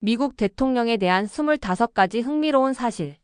미국 대통령에 대한 25가지 흥미로운 사실.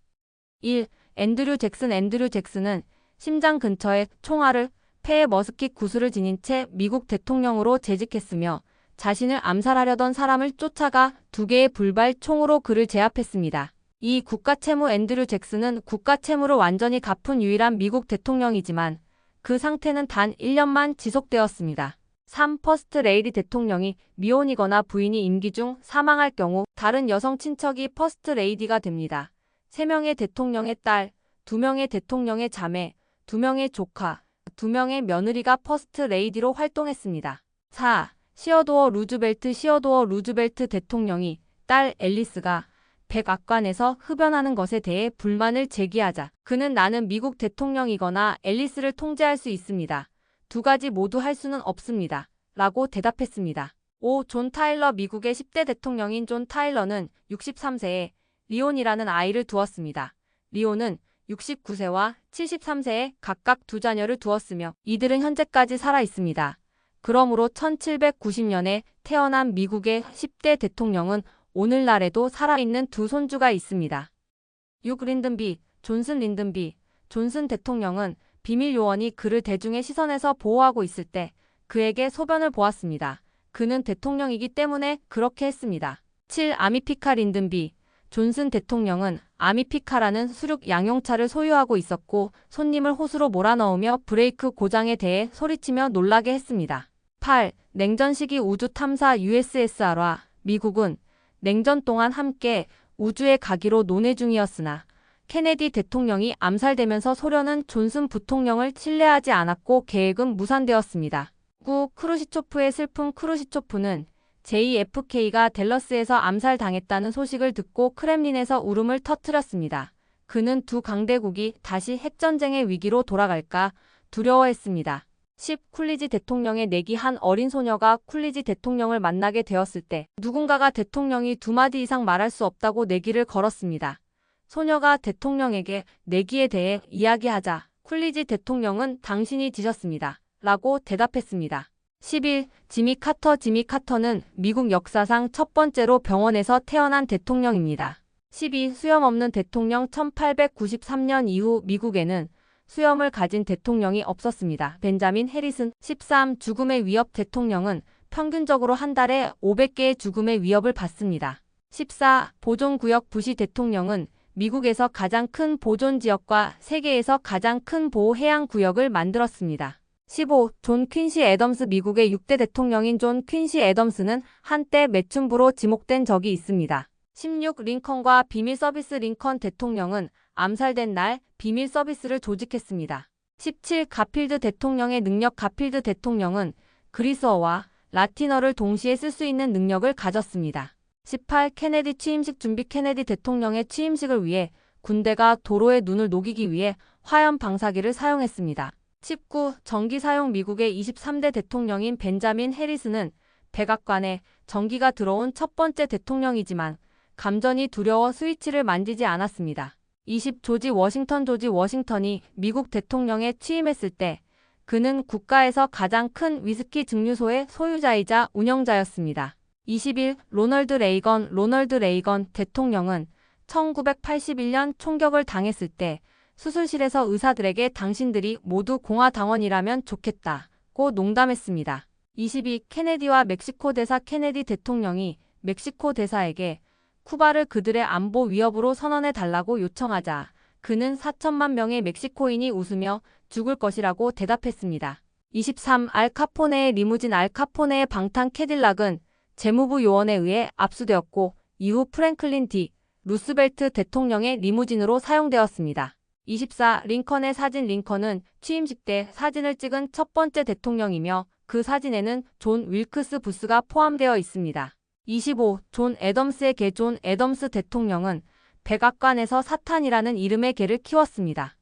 1. 앤드류 잭슨은 심장 근처에 총알을 폐에 머스킷 구슬을 지닌 채 미국 대통령으로 재직했으며 자신을 암살하려던 사람을 쫓아가 2개의 불발 총으로 그를 제압했습니다. 이 국가채무 앤드류 잭슨은 국가채무를 완전히 갚은 유일한 미국 대통령이지만 그 상태는 단 1년만 지속되었습니다. 3. 퍼스트 레이디 대통령이 미혼이거나 부인이 임기 중 사망할 경우 다른 여성 친척이 퍼스트 레이디가 됩니다. 3명의 대통령의 딸, 2명의 대통령의 자매, 2명의 조카, 2명의 며느리가 퍼스트 레이디로 활동했습니다. 4. 시어도어 루즈벨트 대통령이 딸 앨리스가 백악관에서 흡연하는 것에 대해 불만을 제기하자 그는 나는 미국 대통령이거나 앨리스를 통제할 수 있습니다. 2가지 모두 할 수는 없습니다. 라고 대답했습니다. 5. 존 타일러 미국의 10대 대통령인 존 타일러는 63세에 리온이라는 아이를 두었습니다. 리온은 69세와 73세에 각각 2자녀를 두었으며 이들은 현재까지 살아 있습니다. 그러므로 1790년에 태어난 미국의 10대 대통령은 오늘날에도 살아있는 2 손주가 있습니다. 6. 존슨 대통령은 비밀 요원이 그를 대중의 시선에서 보호하고 있을 때 그에게 소변을 보았습니다. 그는 대통령이기 때문에 그렇게 했습니다. 7. 아미피카 린든비 존슨 대통령은 아미피카라는 수륙 양용차를 소유하고 있었고 손님을 호수로 몰아넣으며 브레이크 고장에 대해 소리치며 놀라게 했습니다. 8. 냉전 시기 우주 탐사 USSR과 미국은 냉전 동안 함께 우주에 가기로 논의 중이었으나 케네디 대통령이 암살되면서 소련은 존슨 부통령을 신뢰하지 않았고 계획은 무산되었습니다. 9. 크루시초프의 슬픔 크루시초프는 JFK가 댈러스에서 암살당했다는 소식을 듣고 크렘린에서 울음을 터뜨렸습니다. 그는 2 강대국이 다시 핵전쟁의 위기로 돌아갈까 두려워했습니다. 10. 쿨리지 대통령의 내기 한 어린 소녀가 쿨리지 대통령을 만나게 되었을 때 누군가가 대통령이 2마디 이상 말할 수 없다고 내기를 걸었습니다. 소녀가 대통령에게 내기에 대해 이야기하자 쿨리지 대통령은 당신이 지셨습니다. 라고 대답했습니다. 11. 지미 카터는 미국 역사상 첫 번째로 병원에서 태어난 대통령입니다. 12. 수염 없는 대통령 1893년 이후 미국에는 수염을 가진 대통령이 없었습니다. 벤자민 해리슨 13. 죽음의 위협 대통령은 평균적으로 한 달에 500개의 죽음의 위협을 받습니다. 14. 보존구역 부시 대통령은 미국에서 가장 큰 보존지역과 세계에서 가장 큰 보호해양구역을 만들었습니다. 15. 존 퀸시 애덤스 미국의 6대 대통령인 존 퀸시 애덤스는 한때 매춘부로 지목된 적이 있습니다. 16. 링컨과 비밀 서비스 링컨 대통령은 암살된 날 비밀 서비스를 조직했습니다. 17. 가필드 대통령의 능력 가필드 대통령은 그리스어와 라틴어를 동시에 쓸 수 있는 능력을 가졌습니다. 18. 케네디 취임식 준비 케네디 대통령의 취임식을 위해 군대가 도로에 눈을 녹이기 위해 화염 방사기를 사용했습니다. 19. 전기 사용 미국의 23대 대통령인 벤자민 해리스는 백악관에 전기가 들어온 첫 번째 대통령이지만 감전이 두려워 스위치를 만지지 않았습니다. 20. 조지 워싱턴이 미국 대통령에 취임했을 때 그는 국가에서 가장 큰 위스키 증류소의 소유자이자 운영자였습니다. 21. 로널드 레이건 대통령은 1981년 총격을 당했을 때 수술실에서 의사들에게 당신들이 모두 공화당원이라면 좋겠다고 농담했습니다. 22. 케네디와 멕시코 대사 케네디 대통령이 멕시코 대사에게 쿠바를 그들의 안보 위협으로 선언해달라고 요청하자 그는 4천만 명의 멕시코인이 웃으며 죽을 것이라고 대답했습니다. 23. 알 카포네의 리무진 알 카포네의 방탄 캐딜락은 재무부 요원에 의해 압수되었고 이후 프랭클린 디 루스벨트 대통령의 리무진으로 사용되었습니다. 24. 링컨의 사진 링컨은 취임식 때 사진을 찍은 첫 번째 대통령이며 그 사진에는 존 윌크스 부스가 포함되어 있습니다. 25. 존 애덤스의 개 존 애덤스 대통령은 백악관에서 사탄이라는 이름의 개를 키웠습니다.